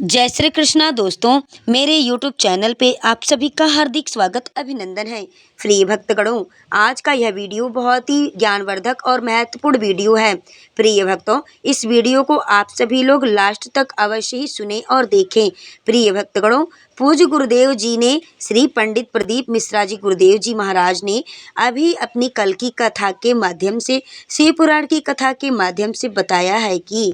जय श्री कृष्णा दोस्तों, मेरे YouTube चैनल पे आप सभी का हार्दिक स्वागत अभिनंदन है। प्रिय भक्तगणों, आज का यह वीडियो बहुत ही ज्ञानवर्धक और महत्वपूर्ण वीडियो है। प्रिय भक्तों, इस वीडियो को आप सभी लोग लास्ट तक अवश्य ही सुने और देखें। प्रिय भक्तगणों, पूज्य गुरुदेव जी ने श्री पंडित प्रदीप मिश्रा जी गुरुदेव जी महाराज ने अभी अपनी कल की कथा के माध्यम से, शिव पुराण की कथा के माध्यम से बताया है कि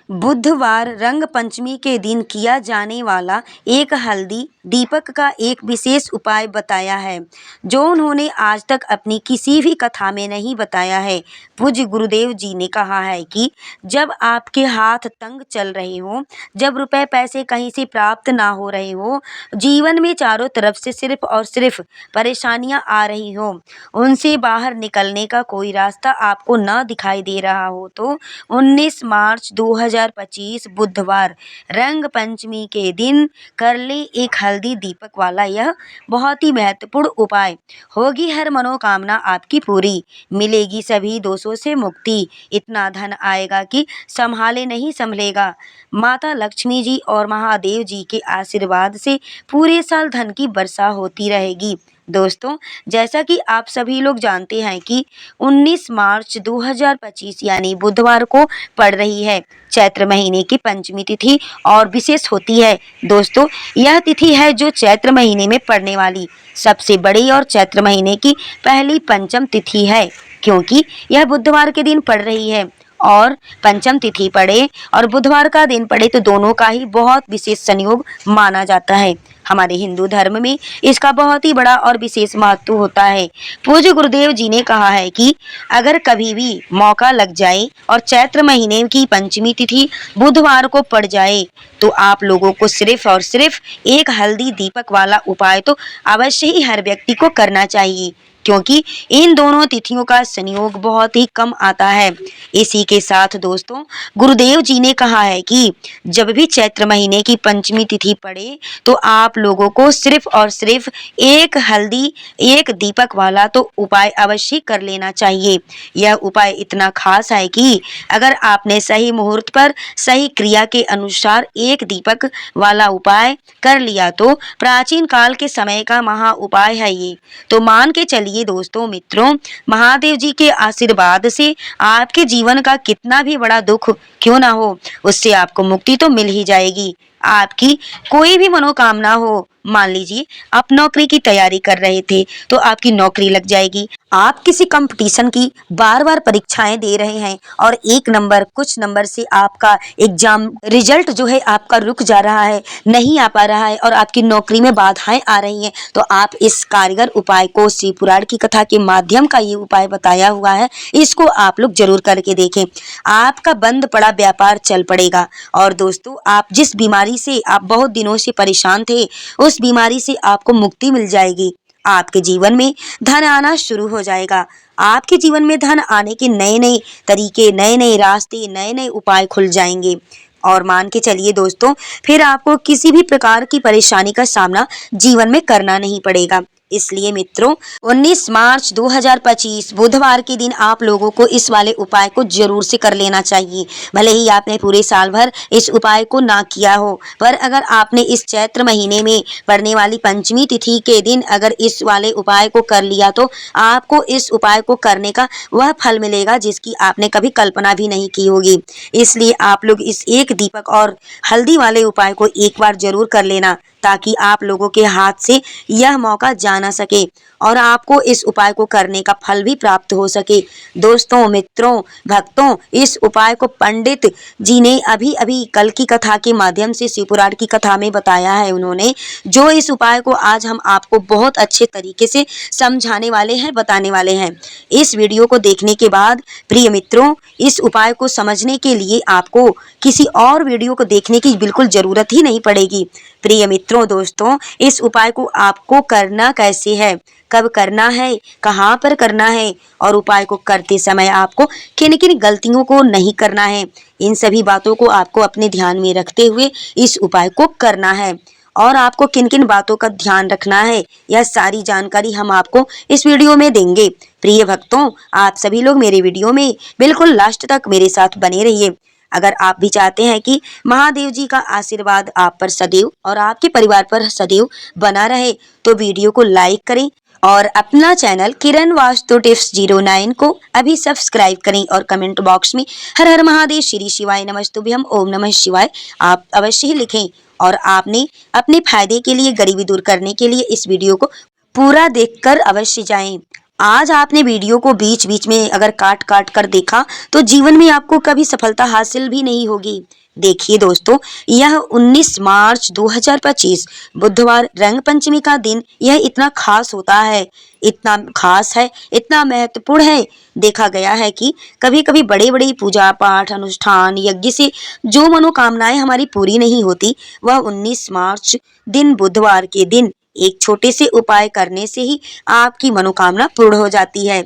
बुधवार रंग पंचमी के दिन किया जाने वाला एक हल्दी दीपक का एक विशेष उपाय बताया है, जो उन्होंने आज तक अपनी किसी भी कथा में नहीं बताया है। पूज्य गुरुदेव जी ने कहा है कि जब आपके हाथ तंग चल रहे हो, जब रुपए पैसे कहीं से प्राप्त ना हो रहे हो, जीवन में चारों तरफ से सिर्फ और सिर्फ परेशानियां आ रही हो, उनसे बाहर निकलने का कोई रास्ता आपको न दिखाई दे रहा हो, तो 19 मार्च 2025 बुधवार रंग पंचमी के दिन कर ले एक हल्दी दीपक वाला यह बहुत ही महत्वपूर्ण उपाय। होगी हर मनोकामना आपकी पूरी, मिलेगी सभी दोषों से मुक्ति, इतना धन आएगा कि संभाले नहीं संभलेगा। माता लक्ष्मी जी और महादेव जी के आशीर्वाद से पूरे साल धन की वर्षा होती रहेगी। दोस्तों, जैसा कि आप सभी लोग जानते हैं कि 19 मार्च 2025 यानी बुधवार को पड़ रही है चैत्र महीने की पंचमी तिथि और विशेष होती है। दोस्तों, यह तिथि है जो चैत्र महीने में पड़ने वाली सबसे बड़ी और चैत्र महीने की पहली पंचम तिथि है, क्योंकि यह बुधवार के दिन पड़ रही है और पंचम तिथि पड़े और बुधवार का दिन पड़े तो दोनों का ही बहुत विशेष संयोग माना जाता है। हमारे हिंदू धर्म में इसका बहुत ही बड़ा और विशेष महत्व होता है। पूज्य गुरुदेव जी ने कहा है कि अगर कभी भी मौका लग जाए और चैत्र महीने की पंचमी तिथि बुधवार को पड़ जाए, तो आप लोगों को सिर्फ और सिर्फ एक हल्दी दीपक वाला उपाय तो अवश्य ही हर व्यक्ति को करना चाहिए, क्योंकि इन दोनों तिथियों का संयोग बहुत ही कम आता है। इसी के साथ दोस्तों, गुरुदेव जी ने कहा है कि जब भी चैत्र महीने की पंचमी तिथि पड़े, तो आप लोगों को सिर्फ और सिर्फ एक हल्दी एक दीपक वाला तो उपाय अवश्य कर लेना चाहिए। यह उपाय इतना खास है कि अगर आपने सही मुहूर्त पर सही क्रिया के अनुसार एक दीपक वाला उपाय कर लिया, तो प्राचीन काल के समय का महा उपाय है ये। तो मान के चलिए दोस्तों, मित्रों, महादेव जी के आशीर्वाद से आपके जीवन का कितना भी बड़ा दुख क्यों ना हो, उससे आपको मुक्ति तो मिल ही जाएगी। आपकी कोई भी मनोकामना हो, मान लीजिए आप नौकरी की तैयारी कर रहे थे तो आपकी नौकरी लग जाएगी। आप किसी कंपटीशन की बार बार परीक्षाएं दे रहे हैं और एक नंबर कुछ नंबर से आपका एग्जाम रिजल्ट जो है आपका रुक जा रहा है, नहीं आ पा रहा है और आपकी नौकरी में बाधाएं आ रही हैं, तो आप इस कारगर उपाय को, शिव पुराण की कथा के माध्यम का ये उपाय बताया हुआ है, इसको आप लोग जरूर करके देखें। आपका बंद पड़ा व्यापार चल पड़ेगा और दोस्तों, आप जिस बीमारी से आप बहुत दिनों से परेशान थे, उस बीमारी से आपको मुक्ति मिल जाएगी। आपके जीवन में धन आना शुरू हो जाएगा। आपके जीवन में धन आने के नए नए तरीके, नए नए रास्ते, नए नए उपाय खुल जाएंगे। और मान के चलिए दोस्तों, फिर आपको किसी भी प्रकार की परेशानी का सामना जीवन में करना नहीं पड़ेगा। इसलिए मित्रों, 19 मार्च 2025 बुधवार के दिन आप लोगों को इस वाले उपाय को जरूर से कर लेना चाहिए। भले ही आपने पूरे साल भर इस उपाय को ना किया हो, पर अगर आपने इस चैत्र महीने में पड़ने वाली पंचमी तिथि के दिन अगर इस वाले उपाय को कर लिया, तो आपको इस उपाय को करने का वह फल मिलेगा जिसकी आपने कभी कल्पना भी नहीं की होगी। इसलिए आप लोग इस एक दीपक और हल्दी वाले उपाय को एक बार जरूर कर लेना, ताकि आप लोगों के हाथ से यह मौका जा ना सके और आपको इस उपाय को करने का फल भी प्राप्त हो सके। दोस्तों, मित्रों, भक्तों, इस उपाय को पंडित जी ने अभी अभी कल की कथा के माध्यम से, शिव पुराण की कथा में बताया है उन्होंने, जो इस उपाय को आज हम आपको बहुत अच्छे तरीके से समझाने वाले हैं, बताने वाले हैं। इस वीडियो को देखने के बाद प्रिय मित्रों, इस उपाय को समझने के लिए आपको किसी और वीडियो को देखने की बिल्कुल जरूरत ही नहीं पड़ेगी। प्रिय मित्रों, दोस्तों, इस उपाय को आपको करना कैसे है, कब करना है, कहाँ पर करना है और उपाय को करते समय आपको किन किन गलतियों को नहीं करना है, इन सभी बातों को आपको अपने ध्यान में रखते हुए इस उपाय को करना है। और आपको किन किन बातों का ध्यान रखना है, यह सारी जानकारी हम आपको इस वीडियो में देंगे। प्रिय भक्तों, आप सभी लोग मेरे वीडियो में बिल्कुल लास्ट तक मेरे साथ बने रहिए। अगर आप भी चाहते हैं कि महादेव जी का आशीर्वाद आप पर सदैव और आपके परिवार पर सदैव बना रहे तो वीडियो को लाइक करें और अपना चैनल किरण वास्तु टिप्स 09 को अभी सब्सक्राइब करें और कमेंट बॉक्स में हर हर महादेव श्री शिवाय नमस्तुभ्यम ओम नमः शिवाय आप अवश्य ही लिखें। और आपने अपने फायदे के लिए, गरीबी दूर करने के लिए इस वीडियो को पूरा देखकर अवश्य जाएं। आज आपने वीडियो को बीच बीच में अगर काट काट कर देखा तो जीवन में आपको कभी सफलता हासिल भी नहीं होगी। देखिए दोस्तों, यह 19 मार्च 2025 बुधवार रंग पंचमी का दिन यह इतना खास होता है, इतना खास है, इतना महत्वपूर्ण है। देखा गया है कि कभी कभी बड़े बड़े पूजा पाठ अनुष्ठान यज्ञ से जो मनोकामनाएं हमारी पूरी नहीं होती, वह 19 मार्च दिन बुधवार के दिन एक छोटे से उपाय करने से ही आपकी मनोकामना पूर्ण हो जाती है।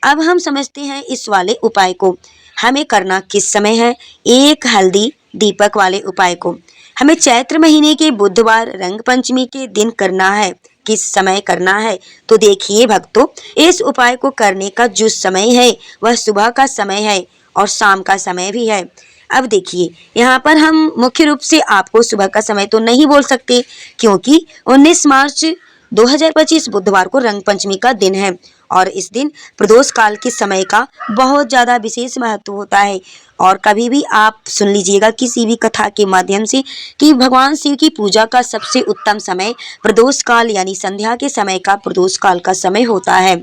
अब हम समझते हैं इस वाले उपाय को। हमें करना किस समय है? एक हल्दी दीपक वाले उपाय को हमें चैत्र महीने के बुधवार रंग पंचमी के दिन करना है। किस समय करना है? तो देखिए भक्तों, इस उपाय को करने का जो समय है वह सुबह का समय है और शाम का समय भी है। अब देखिए, यहाँ पर हम मुख्य रूप से आपको सुबह का समय तो नहीं बोल सकते, क्योंकि 19 मार्च 2025 बुधवार को रंग पंचमी का दिन है और इस दिन प्रदोष काल के समय का बहुत ज़्यादा विशेष महत्व होता है। और कभी भी आप सुन लीजिएगा किसी भी कथा के माध्यम से कि भगवान शिव की पूजा का सबसे उत्तम समय प्रदोष काल यानी संध्या के समय का प्रदोष काल का समय होता है।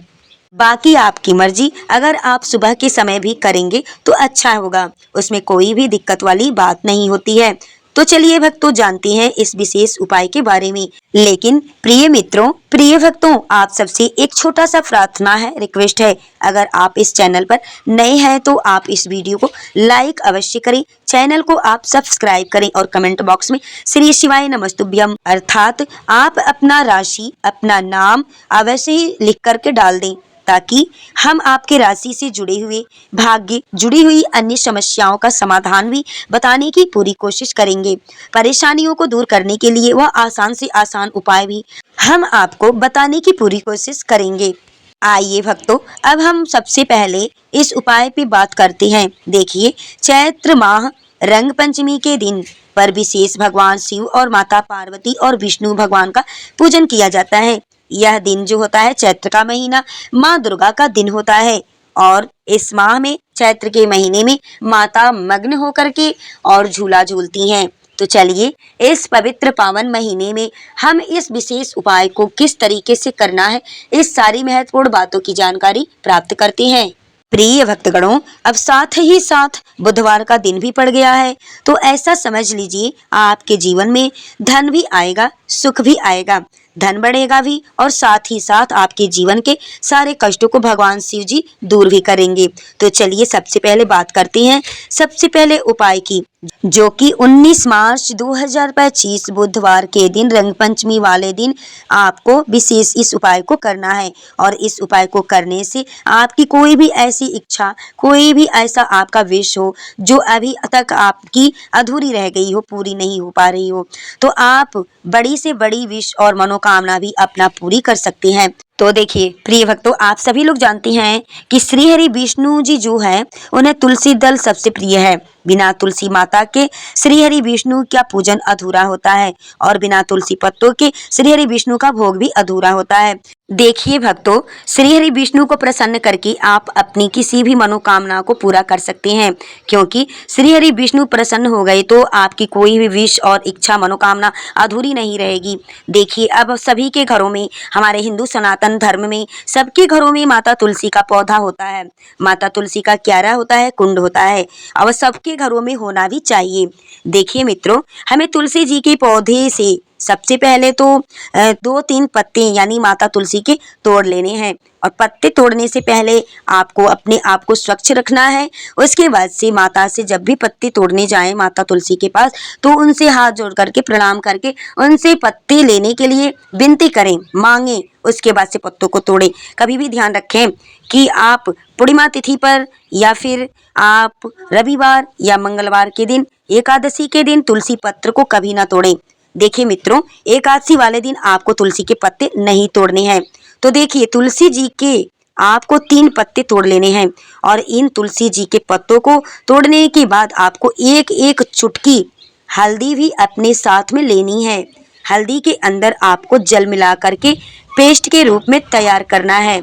बाकी आपकी मर्जी, अगर आप सुबह के समय भी करेंगे तो अच्छा होगा, उसमें कोई भी दिक्कत वाली बात नहीं होती है। तो चलिए भक्तों, जानते हैं इस विशेष उपाय के बारे में। लेकिन प्रिय मित्रों, प्रिय भक्तों, आप सबसे एक छोटा सा प्रार्थना है, रिक्वेस्ट है। अगर आप इस चैनल पर नए हैं तो आप इस वीडियो को लाइक अवश्य करें, चैनल को आप सब्सक्राइब करें और कमेंट बॉक्स में श्री शिवाय नमस्तुभ्यम अर्थात आप अपना राशि, अपना नाम अवश्य ही लिख करके डाल दें, ताकि हम आपके राशि से जुड़े हुए, भाग्य जुड़ी हुई अन्य समस्याओं का समाधान भी बताने की पूरी कोशिश करेंगे। परेशानियों को दूर करने के लिए वह आसान से आसान उपाय भी हम आपको बताने की पूरी कोशिश करेंगे। आइए भक्तों, अब हम सबसे पहले इस उपाय पे बात करते हैं। देखिए, चैत्र माह रंग पंचमी के दिन पर विशेष भगवान शिव और माता पार्वती और विष्णु भगवान का पूजन किया जाता है। यह दिन जो होता है, चैत्र का महीना माँ दुर्गा का दिन होता है और इस माह में, चैत्र के महीने में माता मग्न होकर के और झूला झूलती हैं। तो चलिए, इस पवित्र पावन महीने में हम इस विशेष उपाय को किस तरीके से करना है, इस सारी महत्वपूर्ण बातों की जानकारी प्राप्त करते हैं। प्रिय भक्तगणों, अब साथ ही साथ बुधवार का दिन भी पड़ गया है, तो ऐसा समझ लीजिए आपके जीवन में धन भी आएगा, सुख भी आएगा, धन बढ़ेगा भी और साथ ही साथ आपके जीवन के सारे कष्टों को भगवान शिव जी दूर भी करेंगे। तो चलिए सबसे पहले बात करते हैं सबसे पहले उपाय की, जो कि 19 मार्च 2025 बुधवार के दिन रंग पंचमी वाले दिन आपको विशेष इस उपाय को करना है। और इस उपाय को करने से आपकी कोई भी ऐसी इच्छा, कोई भी ऐसा आपका विश हो जो अभी तक आपकी अधूरी रह गई हो, पूरी नहीं हो पा रही हो, तो आप बड़ी से बड़ी विश और मनोकामना भी अपना पूरी कर सकते हैं। तो देखिए प्रिय भक्तों, आप सभी लोग जानते हैं कि श्री हरि विष्णु जी जो है उन्हें तुलसी दल सबसे प्रिय है। बिना तुलसी माता के श्री हरि विष्णु का पूजन अधूरा होता है और बिना तुलसी पत्तों के श्री हरि विष्णु का भोग भी अधूरा होता है। देखिए भक्तों, श्री हरि विष्णु को प्रसन्न करके आप अपनी किसी भी मनोकामना को पूरा कर सकते हैं, क्योंकि श्री हरि विष्णु प्रसन्न हो गए तो आपकी कोई भी विश और इच्छा मनोकामना अधूरी नहीं रहेगी। देखिए, अब सभी के घरों में, हमारे हिंदू सनातन धर्म में सबके घरों में माता तुलसी का पौधा होता है, माता तुलसी का क्यारा होता है, कुंड होता है, और सबके घरों में होना भी चाहिए। देखिए मित्रों, हमें तुलसी जी के पौधे से सबसे पहले तो 2-3 पत्ते यानी माता तुलसी के तोड़ लेने हैं और पत्ते तोड़ने से पहले आपको अपने आप को स्वच्छ रखना है। उसके बाद से माता से जब भी पत्ते तोड़ने जाएं माता तुलसी के पास, तो उनसे हाथ जोड़ करके प्रणाम करके उनसे पत्ते लेने के लिए विनती करें, मांगें, उसके बाद से पत्तों को तोड़ें। कभी भी ध्यान रखें कि आप पूर्णिमा तिथि पर या फिर आप रविवार या मंगलवार के दिन, एकादशी के दिन तुलसी पत्र को कभी ना तोड़ें। देखिए मित्रों, एकादशी वाले दिन आपको तुलसी के पत्ते नहीं तोड़ने हैं। तो देखिए, तुलसी जी के आपको 3 पत्ते तोड़ लेने हैं और इन तुलसी जी के पत्तों को तोड़ने के बाद आपको एक एक चुटकी हल्दी भी अपने साथ में लेनी है। हल्दी के अंदर आपको जल मिला करके पेस्ट के रूप में तैयार करना है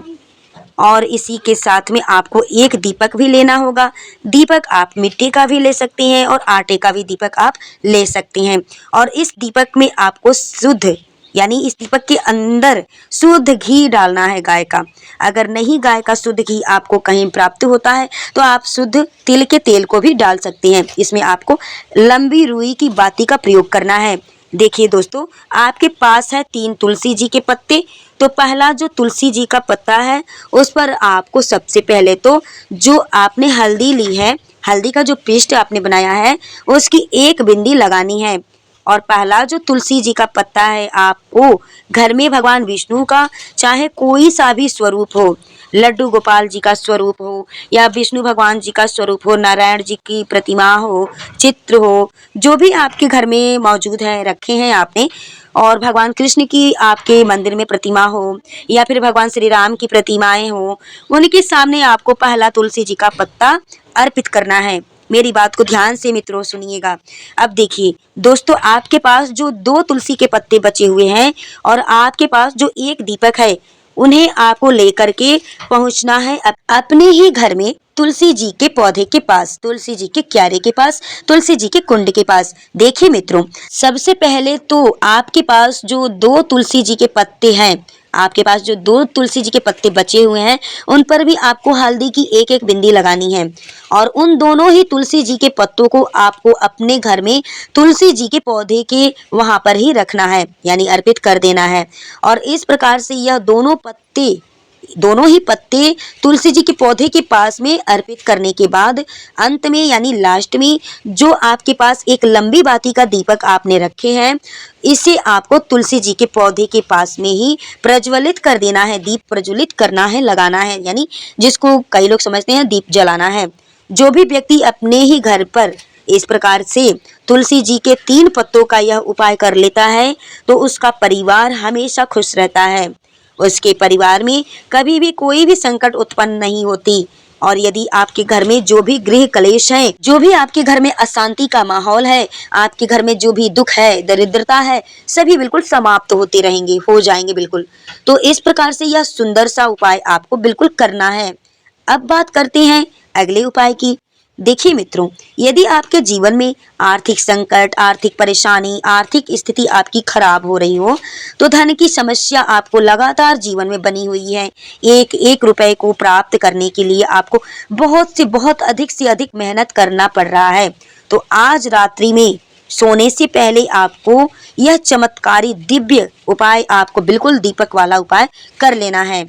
और इसी के साथ में आपको एक दीपक भी लेना होगा। दीपक आप मिट्टी का भी ले सकते हैं और आटे का भी दीपक आप ले सकते हैं और इस दीपक में आपको शुद्ध यानी इस दीपक के अंदर शुद्ध घी डालना है गाय का। अगर नहीं गाय का शुद्ध घी आपको कहीं प्राप्त होता है तो आप शुद्ध तिल के तेल को भी डाल सकते हैं। इसमें आपको लंबी रुई की बाती का प्रयोग करना है। देखिए दोस्तों, आपके पास है 3 तुलसी जी के पत्ते। तो पहला जो तुलसी जी का पत्ता है उस पर आपको सबसे पहले तो जो आपने हल्दी ली है, हल्दी का जो पेस्ट आपने बनाया है उसकी एक बिंदी लगानी है। और पहला जो तुलसी जी का पत्ता है आपको घर में भगवान विष्णु का चाहे कोई सा भी स्वरूप हो, लड्डू गोपाल जी का स्वरूप हो या विष्णु भगवान जी का स्वरूप हो, नारायण जी की प्रतिमा हो, चित्र हो, जो भी आपके घर में मौजूद है, रखे हैं आपने, और भगवान कृष्ण की आपके मंदिर में प्रतिमा हो या फिर भगवान श्री राम की प्रतिमाएं हो, उनके सामने आपको पहला तुलसी जी का पत्ता अर्पित करना है। मेरी बात को ध्यान से मित्रों सुनिएगा। अब देखिए दोस्तों, आपके पास जो 2 तुलसी के पत्ते बचे हुए हैं और आपके पास जो एक दीपक है, उन्हें आपको लेकर के पहुंचना है अपने ही घर में तुलसी जी के पौधे के पास, तुलसी जी के क्यारे के पास, तुलसी जी के कुंड के पास। देखिए मित्रों, सबसे पहले तो आपके पास जो 2 तुलसी जी के पत्ते हैं, आपके पास जो 2 तुलसी जी के पत्ते बचे हुए हैं, उन पर भी आपको हल्दी की एक एक बिंदी लगानी है और उन दोनों ही तुलसी जी के पत्तों को आपको अपने घर में तुलसी जी के पौधे के वहां पर ही रखना है, यानी अर्पित कर देना है। और इस प्रकार से यह दोनों ही पत्ते तुलसी जी के पौधे के पास में अर्पित करने के बाद अंत में यानी लास्ट में जो आपके पास एक लंबी बाती का दीपक आपने रखे हैं, इसे आपको तुलसी जी के पौधे के पास में ही प्रज्वलित कर देना है, दीप प्रज्वलित करना है, लगाना है, यानी जिसको कई लोग समझते हैं दीप जलाना है। जो भी व्यक्ति अपने ही घर पर इस प्रकार से तुलसी जी के 3 पत्तों का यह उपाय कर लेता है तो उसका परिवार हमेशा खुश रहता है, उसके परिवार में कभी भी कोई भी संकट उत्पन्न नहीं होती। और यदि आपके घर में जो भी गृह कलेश है, जो भी आपके घर में अशांति का माहौल है, आपके घर में जो भी दुख है, दरिद्रता है, सभी बिल्कुल समाप्त होते रहेंगे, हो जाएंगे बिल्कुल। तो इस प्रकार से यह सुंदर सा उपाय आपको बिल्कुल करना है। अब बात करते हैं अगले उपाय की। देखिए मित्रों, यदि आपके जीवन में आर्थिक संकट, आर्थिक परेशानी, आर्थिक स्थिति आपकी खराब हो रही हो, तो धन की समस्या आपको लगातार जीवन में बनी हुई है, एक एक रुपए को प्राप्त करने के लिए आपको बहुत अधिक से अधिक मेहनत करना पड़ रहा है, तो आज रात्रि में सोने से पहले आपको यह चमत्कारी दिव्य उपाय आपको बिल्कुल दीपक वाला उपाय कर लेना है।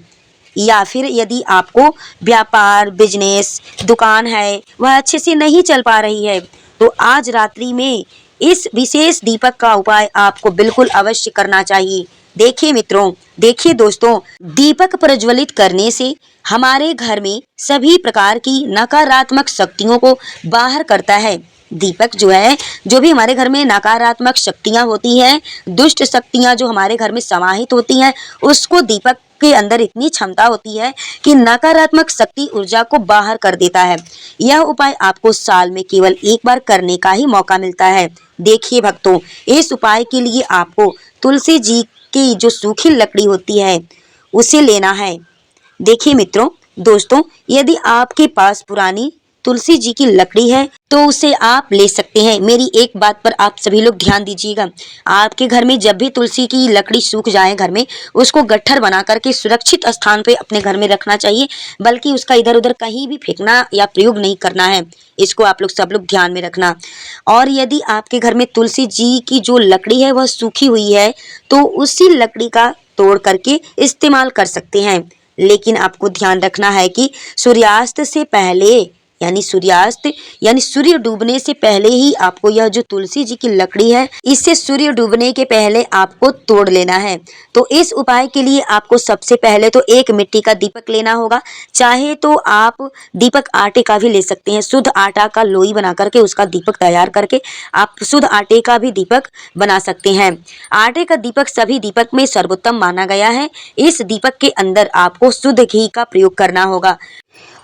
या फिर यदि आपको व्यापार, बिजनेस, दुकान है, वह अच्छे से नहीं चल पा रही है, तो आज रात्रि में इस विशेष दीपक का उपाय आपको बिल्कुल अवश्य करना चाहिए। देखिए मित्रों, देखिए दोस्तों, दीपक प्रज्वलित करने से हमारे घर में सभी प्रकार की नकारात्मक शक्तियों को बाहर करता है। दीपक जो है, जो भी हमारे घर में नकारात्मक शक्तियां होती हैं, दुष्ट शक्तियां जो हमारे घर में समाहित होती हैं, उसको दीपक के अंदर इतनी क्षमता होती है कि नकारात्मक शक्ति ऊर्जा को बाहर कर देता है। यह उपाय आपको साल में केवल एक बार करने का ही मौका मिलता है। देखिए भक्तों, इस उपाय के लिए आपको तुलसी जी की जो सूखी लकड़ी होती है उसे लेना है। देखिए मित्रों, दोस्तों, यदि आपके पास पुरानी तुलसी जी की लकड़ी है तो उसे आप ले सकते हैं। मेरी एक बात पर आप सभी लोग ध्यान दीजिएगा, आपके घर में जब भी तुलसी की लकड़ी सूख जाए घर में, उसको गट्ठर बना करके सुरक्षित स्थान पे अपने घर में रखना चाहिए, बल्कि उसका इधर उधर कहीं भी फेंकना या प्रयोग नहीं करना है। इसको आप लोग सब लोग ध्यान में रखना। और यदि आपके घर में तुलसी जी की जो लकड़ी है वह सूखी हुई है तो उसी लकड़ी का तोड़ करके इस्तेमाल कर सकते हैं, लेकिन आपको ध्यान रखना है कि सूर्यास्त से पहले यानी सूर्यास्त यानी सूर्य डूबने से पहले ही आपको यह जो तुलसी जी की लकड़ी है, इसे सूर्य डूबने के पहले आपको तोड़ लेना है। तो इस उपाय के लिए आपको सबसे पहले तो एक मिट्टी का दीपक लेना होगा। चाहे तो आप दीपक आटे का भी ले सकते हैं। शुद्ध आटा का लोई बना करके उसका दीपक तैयार करके आप शुद्ध आटे का भी दीपक बना सकते हैं। आटे का दीपक सभी दीपक में सर्वोत्तम माना गया है। इस दीपक के अंदर आपको शुद्ध घी का प्रयोग करना होगा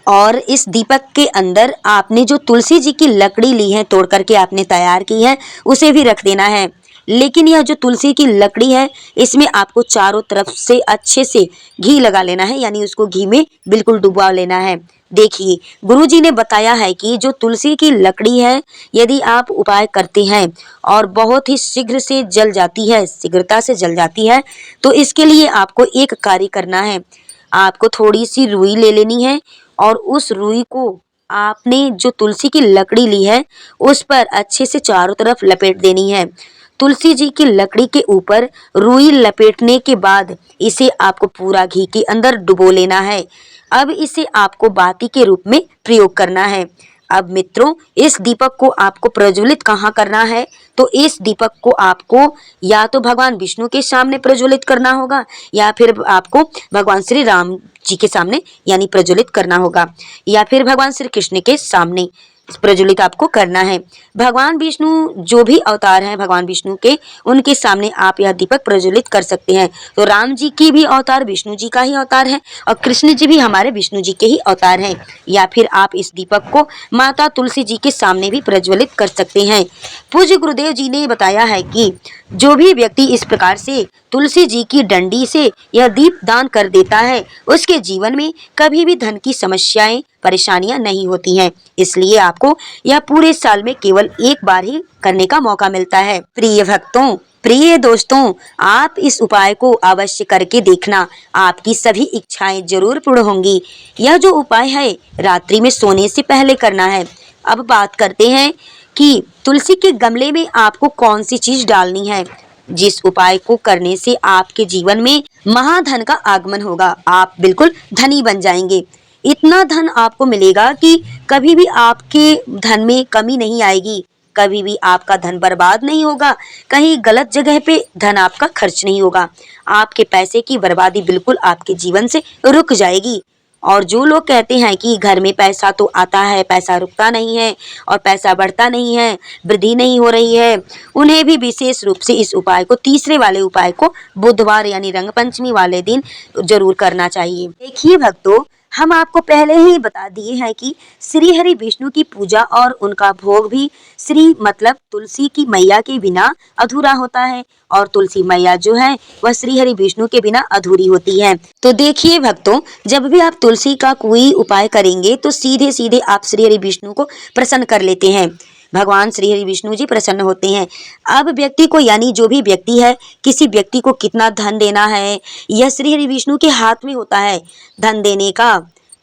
और इस दीपक के अंदर आपने जो तुलसी जी की लकड़ी ली है, तोड़ करके आपने तैयार की है, उसे भी रख देना है। लेकिन यह जो तुलसी की लकड़ी है, इसमें आपको चारों तरफ से अच्छे से घी लगा लेना है, यानी उसको घी में बिल्कुल डुबा लेना है। देखिए, गुरुजी ने बताया है कि जो तुलसी की लकड़ी है, यदि आप उपाय करते हैं और बहुत ही शीघ्र से जल जाती है, शीघ्रता से जल जाती है, तो इसके लिए आपको एक कार्य करना है। आपको थोड़ी सी रुई ले लेनी है और उस रुई को आपने जो तुलसी की लकड़ी ली है, उस पर अच्छे से चारों तरफ लपेट देनी है। तुलसी जी की लकड़ी के ऊपर रुई लपेटने के बाद इसे आपको पूरा घी के अंदर डुबो लेना है। अब इसे आपको बाती के रूप में प्रयोग करना है। अब मित्रों, इस दीपक को आपको प्रज्वलित कहाँ करना है? तो इस दीपक को आपको या तो भगवान विष्णु के सामने प्रज्वलित करना होगा या फिर आपको भगवान श्री राम जी के सामने यानी प्रज्वलित करना होगा या फिर भगवान श्री कृष्ण के सामने प्रज्वलित आपको करना है। भगवान विष्णु जो भी अवतार हैं भगवान विष्णु के, उनके सामने आप यह दीपक प्रज्वलित कर सकते हैं। तो राम जी की भी अवतार विष्णु जी का ही अवतार है और कृष्ण जी भी हमारे विष्णु जी के ही अवतार हैं। या फिर आप इस दीपक को माता तुलसी जी के सामने भी प्रज्वलित कर सकते हैं। पूज्य गुरुदेव जी ने बताया है कि जो भी व्यक्ति इस प्रकार से तुलसी जी की डंडी से यह दीप दान कर देता है, उसके जीवन में कभी भी धन की समस्याएं परेशानियां नहीं होती हैं। इसलिए आपको यह पूरे साल में केवल एक बार ही करने का मौका मिलता है। प्रिय भक्तों, प्रिय दोस्तों, आप इस उपाय को अवश्य करके देखना, आपकी सभी इच्छाएं जरूर पूर्ण होंगी। यह जो उपाय है रात्रि में सोने से पहले करना है। अब बात करते हैं कि तुलसी के गमले में आपको कौन सी चीज डालनी है। जिस उपाय को करने से आपके जीवन में महाधन का आगमन होगा, आप बिल्कुल धनी बन जाएंगे। इतना धन आपको मिलेगा कि कभी भी आपके धन में कमी नहीं आएगी, कभी भी आपका धन बर्बाद नहीं होगा, कहीं गलत जगह पे धन आपका खर्च नहीं होगा। आपके पैसे की बर्बादी बिल्कुल आपके जीवन से रुक जाएगी। और जो लोग कहते हैं कि घर में पैसा तो आता है, पैसा रुकता नहीं है और पैसा बढ़ता नहीं है, वृद्धि नहीं हो रही है, उन्हें भी विशेष रूप से इस उपाय को, तीसरे वाले उपाय को बुधवार यानी रंग पंचमी वाले दिन जरूर करना चाहिए। देखिए भक्तों, हम आपको पहले ही बता दिए हैं कि श्री हरि विष्णु की पूजा और उनका भोग भी श्री मतलब तुलसी की मैया के बिना अधूरा होता है और तुलसी मैया जो है वह श्री हरि विष्णु के बिना अधूरी होती है। तो देखिए भक्तों, जब भी आप तुलसी का कोई उपाय करेंगे तो सीधे सीधे आप श्री हरि विष्णु को प्रसन्न कर लेते हैं। भगवान श्री हरि विष्णु जी प्रसन्न होते हैं। अब व्यक्ति को यानी जो भी व्यक्ति है, किसी व्यक्ति को कितना धन देना है, यह श्री हरि विष्णु के हाथ में होता है। धन देने का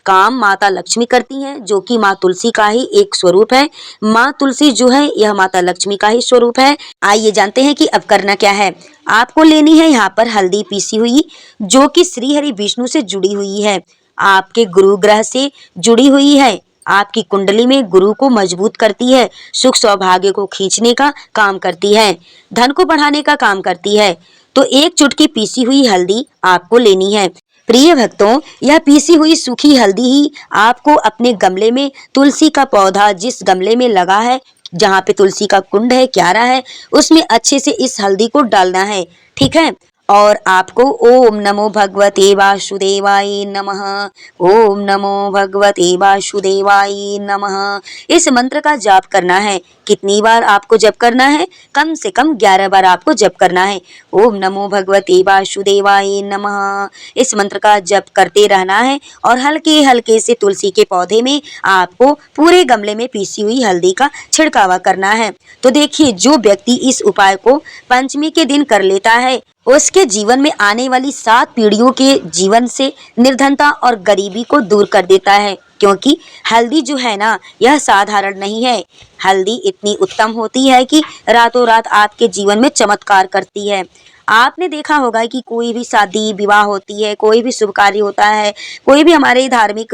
काम माता लक्ष्मी करती हैं, जो कि माँ तुलसी का ही एक स्वरूप है। माँ तुलसी जो है यह माता लक्ष्मी का ही स्वरूप है। आइए जानते हैं कि अब करना क्या है। आपको लेनी है यहाँ पर हल्दी पीसी हुई, जो कि श्री हरि विष्णु से जुड़ी हुई है, आपके गुरु ग्रह से जुड़ी हुई है, आपकी कुंडली में गुरु को मजबूत करती है, सुख सौभाग्य को खींचने का काम करती है, धन को बढ़ाने का काम करती है। तो एक चुटकी पीसी हुई हल्दी आपको लेनी है। प्रिय भक्तों, यह पीसी हुई सूखी हल्दी ही आपको अपने गमले में तुलसी का पौधा जिस गमले में लगा है, जहाँ पे तुलसी का कुंड है, क्यारा है, उसमें अच्छे से इस हल्दी को डालना है। ठीक है। और आपको ओम नमो भगवते वासुदेवाय नमः, ओम नमो भगवते वासुदेवाय नमः, इस मंत्र का जाप करना है। कितनी बार आपको जप करना है? कम से कम 11 बार आपको जप करना है। ओम नमो भगवते वासुदेवाय नमः, इस मंत्र का जप करते रहना है और हल्के हल्के से तुलसी के पौधे में आपको पूरे गमले में पीसी हुई हल्दी का छिड़कावा करना है। तो देखिए, जो व्यक्ति इस उपाय को पंचमी के दिन कर लेता है, उसके जीवन में आने वाली 7 पीढ़ियों के जीवन से निर्धनता और गरीबी को दूर कर देता है। क्योंकि हल्दी जो है ना, यह साधारण नहीं है। हल्दी इतनी उत्तम होती है कि रातों रात आपके जीवन में चमत्कार करती है। आपने देखा होगा कि कोई भी शादी विवाह होती है, कोई भी शुभ कार्य होता है, कोई भी हमारे धार्मिक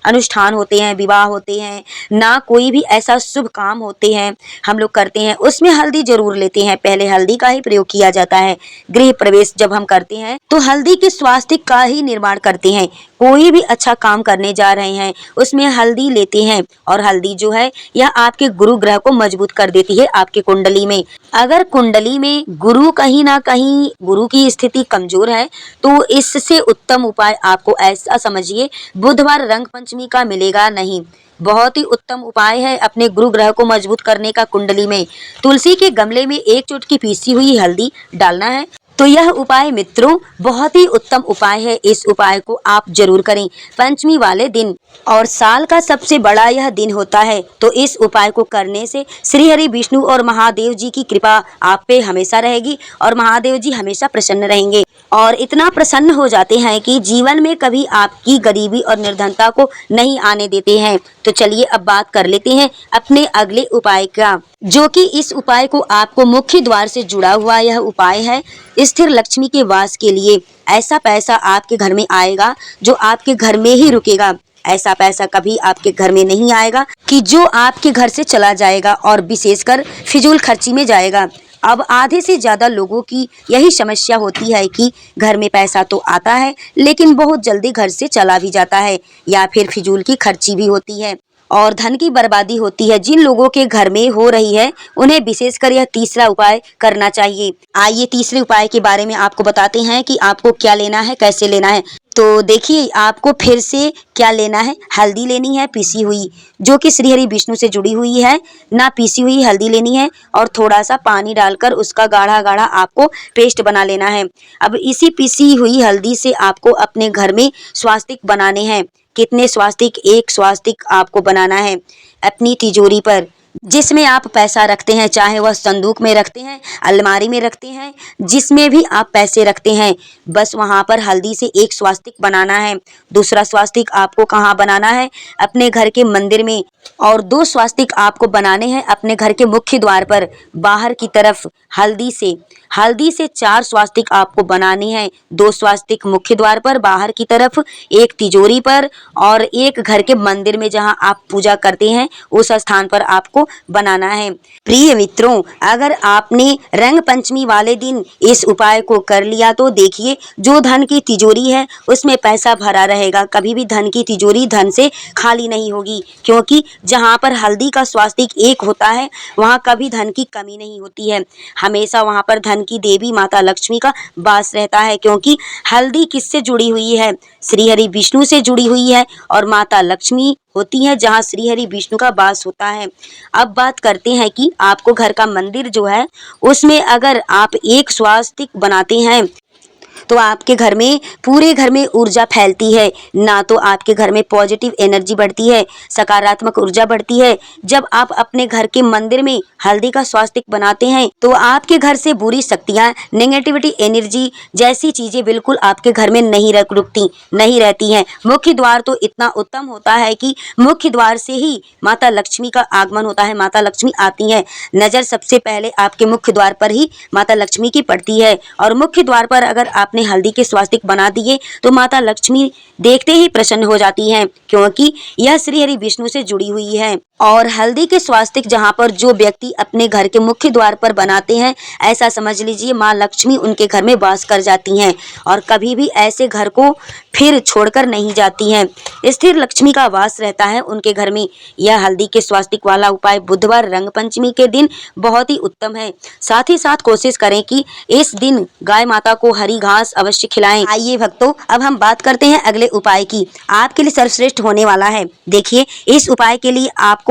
अनुष्ठान होते हैं, विवाह होते हैं ना, कोई भी ऐसा शुभ काम होते हैं हम लोग करते हैं, उसमें हल्दी जरूर लेते हैं। पहले हल्दी का ही प्रयोग किया जाता है। गृह प्रवेश जब हम करते हैं तो हल्दी के स्वास्थ्य का ही निर्माण करते हैं। कोई भी अच्छा काम करने जा रहे हैं उसमें हल्दी लेते हैं, और हल्दी जो है यह आपके गुरु ग्रह को मजबूत कर देती है। आपके कुंडली में अगर कुंडली में गुरु कहीं ना कहीं गुरु की स्थिति कमजोर है तो इससे उत्तम उपाय आपको ऐसा समझिए बुधवार रंग पंचमी का मिलेगा नहीं। बहुत ही उत्तम उपाय है अपने गुरु ग्रह को मजबूत करने का। कुंडली में तुलसी के गमले में 1 चुटकी पीसी हुई हल्दी डालना है। तो यह उपाय मित्रों बहुत ही उत्तम उपाय है। इस उपाय को आप जरूर करें पंचमी वाले दिन, और साल का सबसे बड़ा यह दिन होता है। तो इस उपाय को करने से श्री हरि विष्णु और महादेव जी की कृपा आप पे हमेशा रहेगी, और महादेव जी हमेशा प्रसन्न रहेंगे, और इतना प्रसन्न हो जाते हैं कि जीवन में कभी आपकी गरीबी और निर्धनता को नहीं आने देते हैं। तो चलिए अब बात कर लेते हैं अपने अगले उपाय का, जो कि इस उपाय को आपको मुख्य द्वार से जुड़ा हुआ यह उपाय है। स्थिर लक्ष्मी के वास के लिए ऐसा पैसा आपके घर में आएगा जो आपके घर में ही रुकेगा। ऐसा पैसा कभी आपके घर में नहीं आएगा कि जो आपके घर से चला जाएगा और विशेषकर फिजूल खर्ची में जाएगा। अब आधे से ज्यादा लोगों की यही समस्या होती है कि घर में पैसा तो आता है लेकिन बहुत जल्दी घर से चला भी जाता है, या फिर फिजूल की खर्ची भी होती है और धन की बर्बादी होती है। जिन लोगों के घर में हो रही है उन्हें विशेषकर यह तीसरा उपाय करना चाहिए। आइए तीसरे उपाय के बारे में आपको बताते हैं कि आपको क्या लेना है, कैसे लेना है। तो देखिए आपको फिर से क्या लेना है, हल्दी लेनी है पीसी हुई, जो कि श्री हरि विष्णु से जुड़ी हुई है ना। पीसी हुई हल्दी लेनी है और थोड़ा सा पानी डालकर उसका गाढ़ा गाढ़ा आपको पेस्ट बना लेना है। अब इसी पीसी हुई हल्दी से आपको अपने घर में स्वास्तिक बनाने हैं। कितने स्वास्तिक? 1 स्वास्तिक आपको बनाना है अपनी तिजोरी पर, जिसमें आप पैसा रखते हैं, चाहे वह संदूक में रखते हैं, अलमारी में रखते हैं, जिसमें भी आप पैसे रखते हैं, बस वहां पर हल्दी से 1 स्वास्तिक बनाना है। दूसरा स्वास्तिक आपको कहाँ बनाना है? अपने घर के मंदिर में। और 2 स्वास्तिक आपको बनाने हैं अपने घर के मुख्य द्वार पर बाहर की तरफ। हल्दी से 4 स्वास्तिक आपको बनाने हैं। 2 स्वास्तिक मुख्य द्वार पर बाहर की तरफ, 1 तिजोरी पर, और 1 घर के मंदिर में जहां आप पूजा करते हैं उस स्थान पर आपको बनाना है। प्रिय मित्रों, अगर आपने रंग पंचमी वाले दिन इस उपाय को कर लिया तो देखिए जो धन की तिजोरी है उसमें पैसा भरा रहेगा। कभी भी धन की तिजोरी धन से खाली नहीं होगी, क्योंकि जहां पर हल्दी का स्वास्तिक 1 होता है वहां कभी धन की कमी नहीं होती है। हमेशा वहां पर धन की देवी माता लक्ष्मी का वास रहता है, क्योंकि हल्दी किससे जुड़ी हुई है? श्री हरि विष्णु से जुड़ी हुई है, और माता लक्ष्मी होती है जहां श्री हरि विष्णु का वास होता है। अब बात करते हैं कि आपको घर का मंदिर जो है उसमें अगर आप 1 स्वास्तिक बनाते हैं तो आपके घर में, पूरे घर में ऊर्जा फैलती है ना। तो आपके घर में पॉजिटिव एनर्जी बढ़ती है, सकारात्मक ऊर्जा बढ़ती है। जब आप अपने घर के मंदिर में हल्दी का स्वास्तिक बनाते हैं तो आपके घर से बुरी शक्तियां, नेगेटिविटी एनर्जी जैसी चीजें बिल्कुल आपके घर में नहीं रहती हैं। मुख्य द्वार तो इतना उत्तम होता है कि मुख्य द्वार से ही माता लक्ष्मी का आगमन होता है। माता लक्ष्मी आती है, नजर सबसे पहले आपके मुख्य द्वार पर ही माता लक्ष्मी की पड़ती है। और मुख्य द्वार पर अगर आपने हल्दी के स्वास्तिक बना दिए तो माता लक्ष्मी देखते ही प्रसन्न हो जाती हैं, क्योंकि यह श्री हरि विष्णु से जुड़ी हुई है। और हल्दी के स्वास्तिक जहां पर जो व्यक्ति अपने घर के मुख्य द्वार पर बनाते हैं, ऐसा समझ लीजिए माँ लक्ष्मी उनके घर में वास कर जाती हैं और कभी भी ऐसे घर को फिर छोड़कर नहीं जाती हैं। स्थिर लक्ष्मी का वास रहता है उनके घर में। यह हल्दी के स्वास्तिक वाला उपाय बुधवार रंग पंचमी के दिन बहुत ही उत्तम है। साथ ही साथ कोशिश करें कि इस दिन गाय माता को हरी घास अवश्य खिलाएं। आइए भक्तों, अब हम बात करते हैं अगले उपाय की। आपके लिए सर्वश्रेष्ठ होने वाला है। देखिए इस उपाय के लिए आपको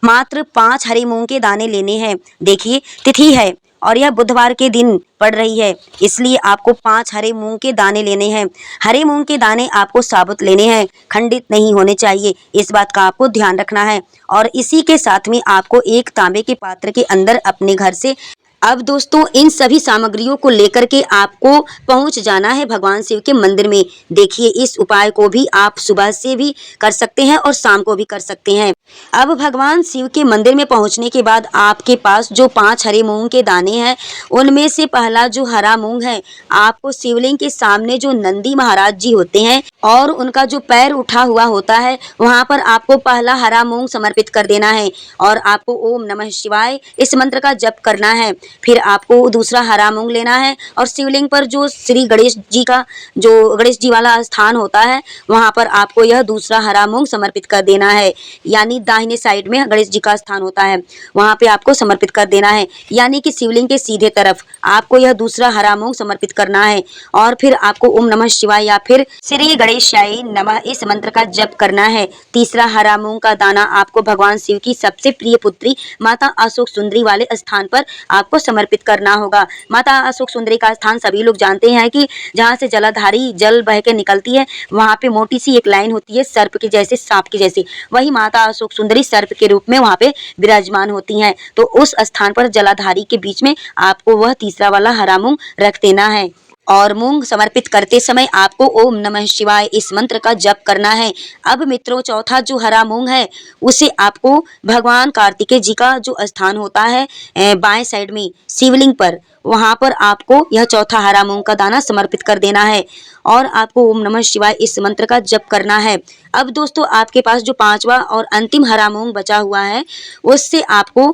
मात्र 5 हरे मूंग के दाने लेने हैं। देखिए तिथि है और यह बुधवार के दिन पड़ रही है, इसलिए आपको 5 हरे मूंग के दाने लेने हैं। हरे मूंग के दाने आपको साबुत लेने हैं, खंडित नहीं होने चाहिए, इस बात का आपको ध्यान रखना है। और इसी के साथ में आपको 1 तांबे के पात्र के अंदर अपने घर से अब दोस्तों इन सभी सामग्रियों को लेकर के आपको पहुंच जाना है भगवान शिव के मंदिर में। देखिए इस उपाय को भी आप सुबह से भी कर सकते हैं और शाम को भी कर सकते हैं। अब भगवान शिव के मंदिर में पहुंचने के बाद आपके पास जो 5 हरे मूंग के दाने हैं, उनमें से पहला जो हरा मूंग है, आपको शिवलिंग के सामने जो नंदी महाराज जी होते हैं और उनका जो पैर उठा हुआ होता है, वहां पर आपको पहला हरा मूंग समर्पित कर देना है और आपको ओम नमः शिवाय इस मंत्र का जप करना है। फिर आपको दूसरा हरा मूंग लेना है और शिवलिंग पर जो श्री गणेश जी का जो गणेश जी वाला स्थान होता है, वहां पर आपको यह दूसरा हरा मूंग समर्पित कर देना है। यानी दाहिने साइड में गणेश जी का स्थान होता है, वहां पे आपको समर्पित कर देना है। यानी कि शिवलिंग के सीधे तरफ आपको यह दूसरा हरा मूंग समर्पित करना है और फिर आपको ओम नमः शिवाय या फिर श्री गणेशाय नमः इस मंत्र का जप करना है। तीसरा हरा मूंग का दाना आपको भगवान शिव की सबसे प्रिय पुत्री माता अशोक सुंदरी वाले स्थान पर आपको समर्पित करना होगा। माता अशोक सुंदरी का स्थान सभी लोग जानते हैं कि जहाँ से जलाधारी जल बह के निकलती है, वहाँ पे मोटी सी एक लाइन होती है सर्प के जैसे, सांप के जैसे। वही माता अशोक सुंदरी सर्प के रूप में वहाँ पे विराजमान होती हैं। तो उस स्थान पर जलाधारी के बीच में आपको वह तीसरा वाला हरा मूंग रख देना है और मूंग समर्पित करते समय आपको ओम नमः शिवाय इस मंत्र का जप करना है। अब मित्रों चौथा जो हरा मूंग है, उसे आपको भगवान कार्तिकेय जी का जो स्थान होता है बाएं साइड में शिवलिंग पर, वहां पर आपको यह चौथा हरा मूंग का दाना समर्पित कर देना है और आपको ओम नमः शिवाय इस मंत्र का जप करना है। अब दोस्तों आपके पास जो 5वां और अंतिम हरा मूंग बचा हुआ है, उससे आपको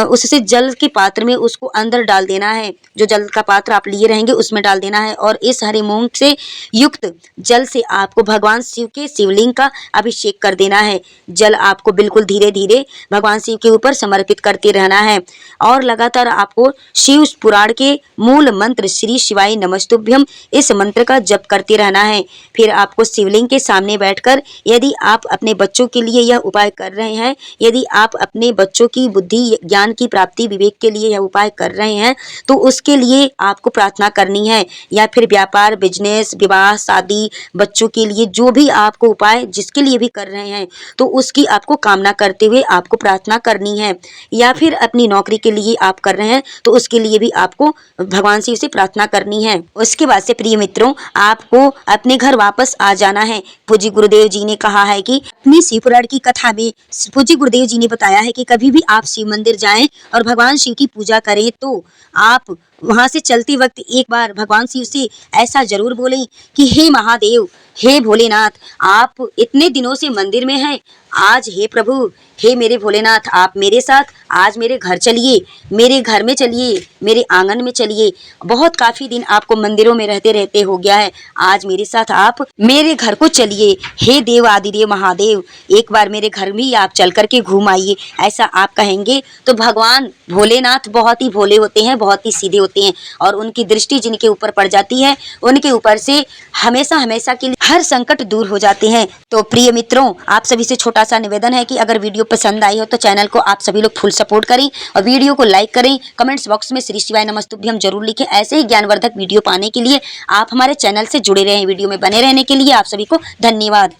उससे जल के पात्र में उसको अंदर डाल देना है। जो जल का पात्र आप लिए रहेंगे उसमें डाल देना है और इस हरे मूंग से युक्त जल से आपको भगवान शिव के शिवलिंग का अभिषेक कर देना है। जल आपको बिल्कुल धीरे धीरे भगवान शिव के ऊपर समर्पित करते रहना है और लगातार आपको शिव पुराण के मूल मंत्र श्री शिवाय नमस्तुभ्यम इस मंत्र का जप करते रहना है। फिर आपको शिवलिंग के सामने बैठकर, यदि आप अपने बच्चों के लिए यह उपाय कर रहे हैं, यदि आप अपने बच्चों की बुद्धि ज्ञान की प्राप्ति विवेक के लिए यह उपाय कर रहे हैं, तो उसके लिए आपको प्रार्थना करनी है। या फिर व्यापार, बिजनेस, विवाह, शादी, बच्चों के लिए जो भी आपको उपाय जिसके लिए भी कर रहे हैं, तो उसकी आपको कामना करते हुए आपको प्रार्थना करनी है। या फिर अपनी नौकरी के लिए आप कर रहे हैं, तो उसके लिए भी आपको भगवान शिव से प्रार्थना करनी है। उसके बाद से प्रिय मित्रों आपको अपने घर वापस आ जाना है। पूज्य गुरुदेव जी ने कहा है कि अपनी शिव पुराण की कथा में पूज्य गुरुदेव जी ने बताया है कि कभी भी आप शिव मंदिर जाएं और भगवान शिव की पूजा करें, तो आप वहां से चलते वक्त एक बार भगवान शिव से ऐसा जरूर बोलें कि हे महादेव, हे भोलेनाथ, आप इतने दिनों से मंदिर में हैं, आज हे प्रभु, हे मेरे भोलेनाथ, आप मेरे साथ आज मेरे घर चलिए, मेरे घर में चलिए, मेरे आंगन में चलिए। बहुत काफी दिन आपको मंदिरों में रहते रहते हो गया है, आज मेरे साथ आप मेरे घर को चलिए। हे देव आदिदेव महादेव, एक बार मेरे घर में आप चल करके घूम आइए। ऐसा आप कहेंगे तो भगवान भोलेनाथ बहुत ही भोले होते हैं, बहुत ही सीधे होते हैं और उनकी दृष्टि जिनके ऊपर पड़ जाती है, उनके ऊपर से हमेशा हमेशा के लिए हर संकट दूर हो जाते हैं। तो प्रिय मित्रों आप सभी से छोटा सा निवेदन है कि अगर वीडियो पसंद आई हो तो चैनल को आप सभी लोग फुल सपोर्ट करें और वीडियो को लाइक करें। कमेंट्स बॉक्स में श्री शिवाय नमस्तुभ्यम जरूर लिखें। ऐसे ही ज्ञानवर्धक वीडियो पाने के लिए आप हमारे चैनल से जुड़े रहें। वीडियो में बने रहने के लिए आप सभी को धन्यवाद।